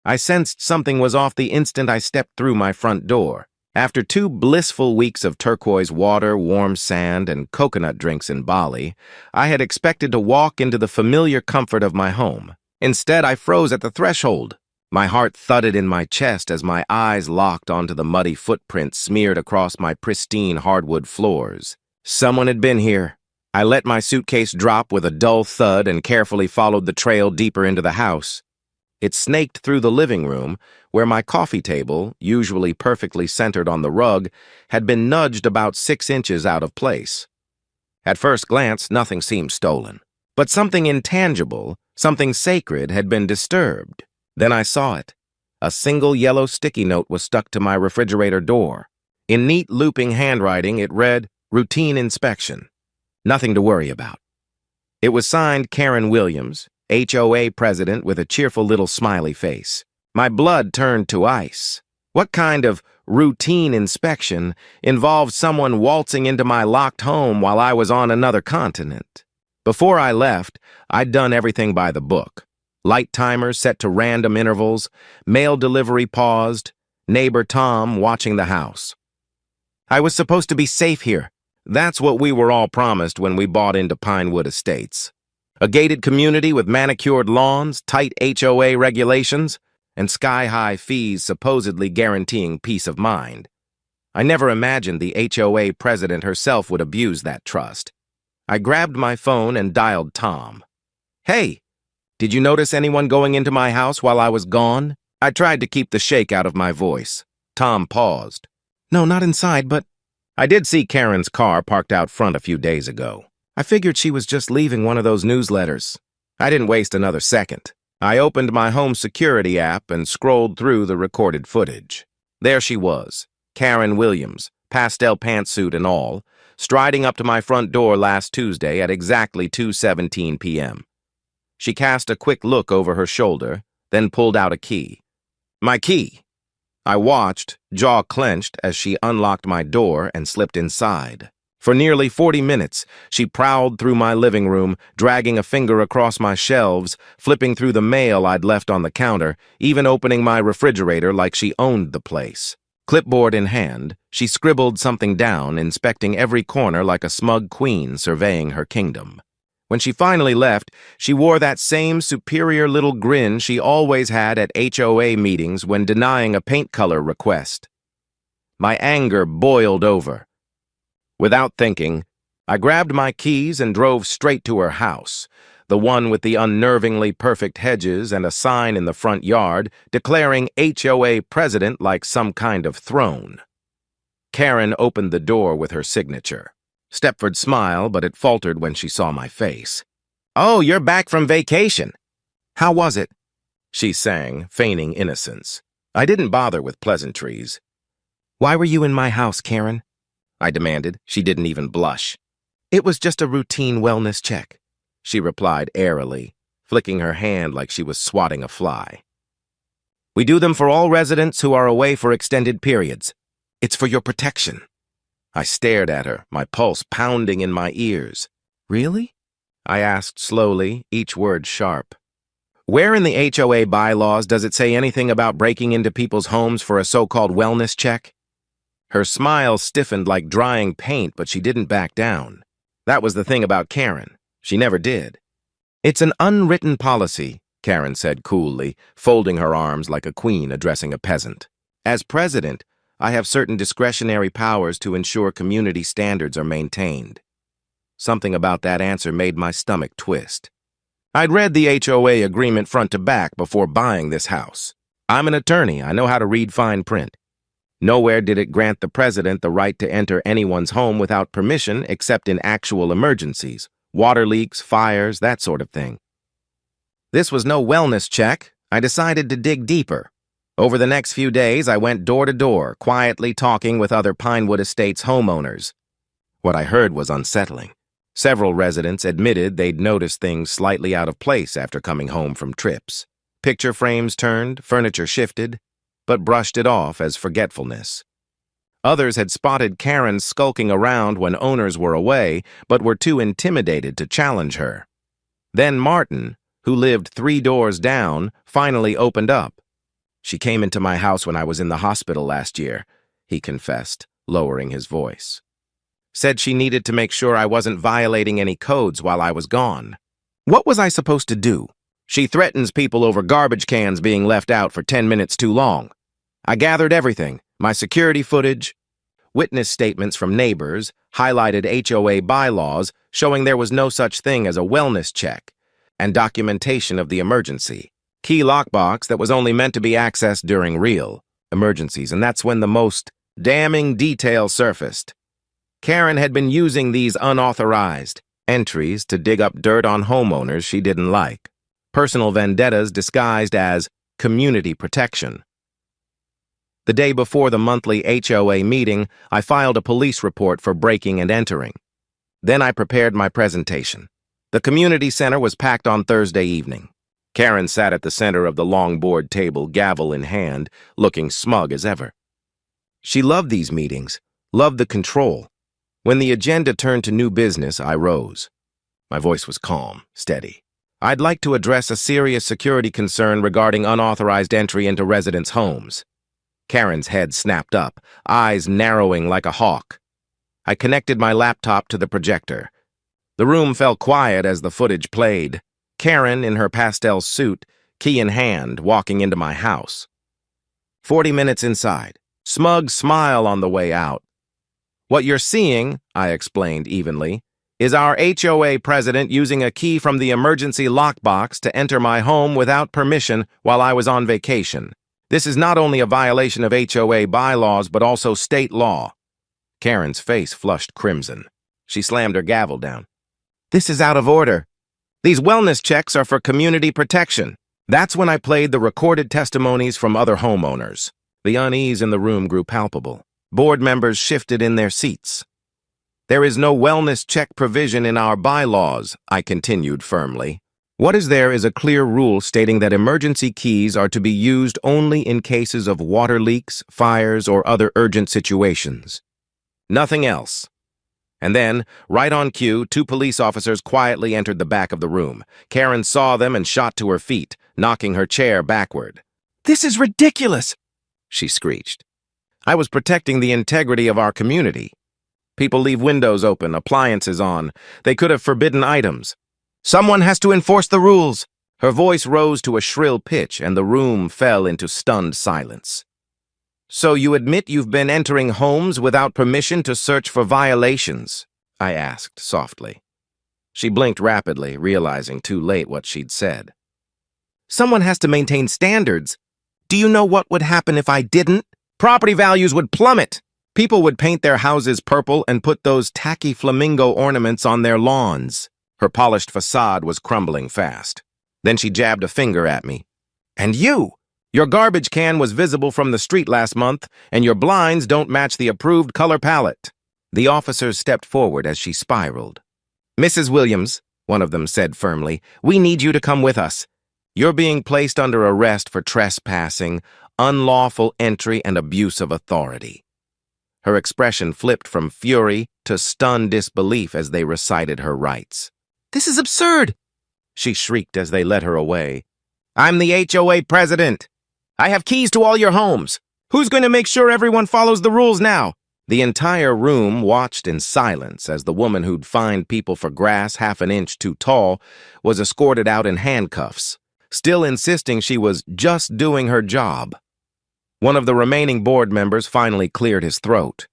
I sensed something was off the instant I stepped through my front door. After 2 blissful weeks of turquoise water, warm sand, and coconut drinks in Bali, I had expected to walk into the familiar comfort of my home. Instead, I froze at the threshold. My heart thudded in my chest as my eyes locked onto the muddy footprints smeared across my pristine hardwood floors. Someone had been here. I let my suitcase drop with a dull thud and carefully followed the trail deeper into the house. It snaked through the living room, where my coffee table, usually perfectly centered on the rug, had been nudged about 6 inches out of place. At first glance, nothing seemed stolen. But something intangible, something sacred, had been disturbed. Then I saw it. A single yellow sticky note was stuck to my refrigerator door. In neat looping handwriting, it read, "Routine inspection. Nothing to worry about." It was signed Karen Williams, HOA president, with a cheerful little smiley face. My blood turned to ice. What kind of routine inspection involved someone waltzing into my locked home while I was on another continent? Before I left, I'd done everything by the book. Light timers set to random intervals, mail delivery paused, neighbor Tom watching the house. I was supposed to be safe here. That's what we were all promised when we bought into Pinewood Estates. A gated community with manicured lawns, tight HOA regulations, and sky-high fees supposedly guaranteeing peace of mind. I never imagined the HOA president herself would abuse that trust. I grabbed my phone and dialed Tom. "Hey, did you notice anyone going into my house while I was gone?" I tried to keep the shake out of my voice. Tom paused. "No, not inside, but I did see Karen's car parked out front a few days ago. I figured she was just leaving one of those newsletters." I didn't waste another second. I opened my home security app and scrolled through the recorded footage. There she was, Karen Williams, pastel pantsuit and all, striding up to my front door last Tuesday at exactly 2:17 p.m. She cast a quick look over her shoulder, then pulled out a key. My key! I watched, jaw clenched, as she unlocked my door and slipped inside. For nearly 40 minutes, she prowled through my living room, dragging a finger across my shelves, flipping through the mail I'd left on the counter, even opening my refrigerator like she owned the place. Clipboard in hand, she scribbled something down, inspecting every corner like a smug queen surveying her kingdom. When she finally left, she wore that same superior little grin she always had at HOA meetings when denying a paint color request. My anger boiled over. Without thinking, I grabbed my keys and drove straight to her house, the one with the unnervingly perfect hedges and a sign in the front yard declaring HOA president like some kind of throne. Karen opened the door with her signature. Stepford smiled, but it faltered when she saw my face. "Oh, you're back from vacation. How was it?" she sang, feigning innocence. I didn't bother with pleasantries. "Why were you in my house, Karen?" I demanded. She didn't even blush. "It was just a routine wellness check," she replied airily, flicking her hand like she was swatting a fly. "We do them for all residents who are away for extended periods. It's for your protection." I stared at her, my pulse pounding in my ears. "Really?" I asked slowly, each word sharp. "Where in the HOA bylaws does it say anything about breaking into people's homes for a so-called wellness check?" Her smile stiffened like drying paint, but she didn't back down. That was the thing about Karen. She never did. "It's an unwritten policy," Karen said coolly, folding her arms like a queen addressing a peasant. "As president, I have certain discretionary powers to ensure community standards are maintained." Something about that answer made my stomach twist. I'd read the HOA agreement front to back before buying this house. I'm an attorney. I know how to read fine print. Nowhere did it grant the president the right to enter anyone's home without permission except in actual emergencies, water leaks, fires, that sort of thing. This was no wellness check. I decided to dig deeper. Over the next few days, I went door to door, quietly talking with other Pinewood Estates homeowners. What I heard was unsettling. Several residents admitted they'd noticed things slightly out of place after coming home from trips. Picture frames turned, furniture shifted, but brushed it off as forgetfulness. Others had spotted Karen skulking around when owners were away, but were too intimidated to challenge her. Then Martin, who lived 3 doors down, finally opened up. She came into my house when I was in the hospital last year, he confessed, lowering his voice. Said she needed to make sure I wasn't violating any codes while I was gone. What was I supposed to do? She threatens people over garbage cans being left out for 10 minutes too long. I gathered everything, my security footage, witness statements from neighbors, highlighted HOA bylaws showing there was no such thing as a wellness check, and documentation of the emergency. Key lockbox that was only meant to be accessed during real emergencies, and that's when the most damning detail surfaced. Karen had been using these unauthorized entries to dig up dirt on homeowners she didn't like. Personal vendettas disguised as community protection. The day before the monthly HOA meeting, I filed a police report for breaking and entering. Then I prepared my presentation. The community center was packed on Thursday evening. Karen sat at the center of the long board table, gavel in hand, looking smug as ever. She loved these meetings, loved the control. When the agenda turned to new business, I rose. My voice was calm, steady. I'd like to address a serious security concern regarding unauthorized entry into residents' homes. Karen's head snapped up, eyes narrowing like a hawk. I connected my laptop to the projector. The room fell quiet as the footage played. Karen, in her pastel suit, key in hand, walking into my house. 40 minutes inside. Smug smile on the way out. What you're seeing, I explained evenly, is our HOA president using a key from the emergency lockbox to enter my home without permission while I was on vacation. This is not only a violation of HOA bylaws, but also state law. Karen's face flushed crimson. She slammed her gavel down. This is out of order. These wellness checks are for community protection. That's when I played the recorded testimonies from other homeowners. The unease in the room grew palpable. Board members shifted in their seats. There is no wellness check provision in our bylaws, I continued firmly. What is there is a clear rule stating that emergency keys are to be used only in cases of water leaks, fires, or other urgent situations. Nothing else. And then, right on cue, 2 police officers quietly entered the back of the room. Karen saw them and shot to her feet, knocking her chair backward. "This is ridiculous!" she screeched. I was protecting the integrity of our community. People leave windows open, appliances on. They could have forbidden items. Someone has to enforce the rules. Her voice rose to a shrill pitch, and the room fell into stunned silence. So you admit you've been entering homes without permission to search for violations? I asked softly. She blinked rapidly, realizing too late what she'd said. Someone has to maintain standards. Do you know what would happen if I didn't? Property values would plummet. People would paint their houses purple and put those tacky flamingo ornaments on their lawns. Her polished facade was crumbling fast. Then she jabbed a finger at me. And you! Your garbage can was visible from the street last month, and your blinds don't match the approved color palette. The officers stepped forward as she spiraled. Mrs. Williams, one of them said firmly, we need you to come with us. You're being placed under arrest for trespassing, unlawful entry, and abuse of authority. Her expression flipped from fury to stunned disbelief as they recited her rights. This is absurd, she shrieked as they led her away. I'm the HOA president. I have keys to all your homes. Who's going to make sure everyone follows the rules now? The entire room watched in silence as the woman who'd fined people for grass half an inch too tall was escorted out in handcuffs, still insisting she was just doing her job. One of the remaining board members finally cleared his throat.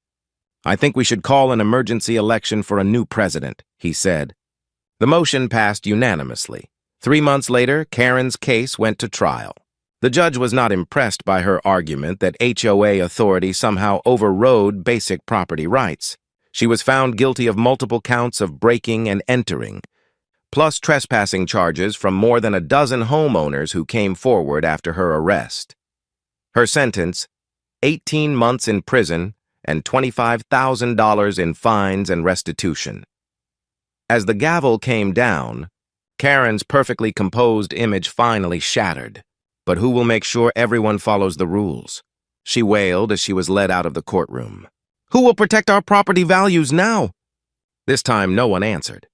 I think we should call an emergency election for a new president, he said. The motion passed unanimously. 3 months later, Karen's case went to trial. The judge was not impressed by her argument that HOA authority somehow overrode basic property rights. She was found guilty of multiple counts of breaking and entering, plus trespassing charges from more than a dozen homeowners who came forward after her arrest. Her sentence, 18 months in prison and $25,000 in fines and restitution. As the gavel came down, Karen's perfectly composed image finally shattered. But who will make sure everyone follows the rules? She wailed as she was led out of the courtroom. Who will protect our property values now? This time, no one answered.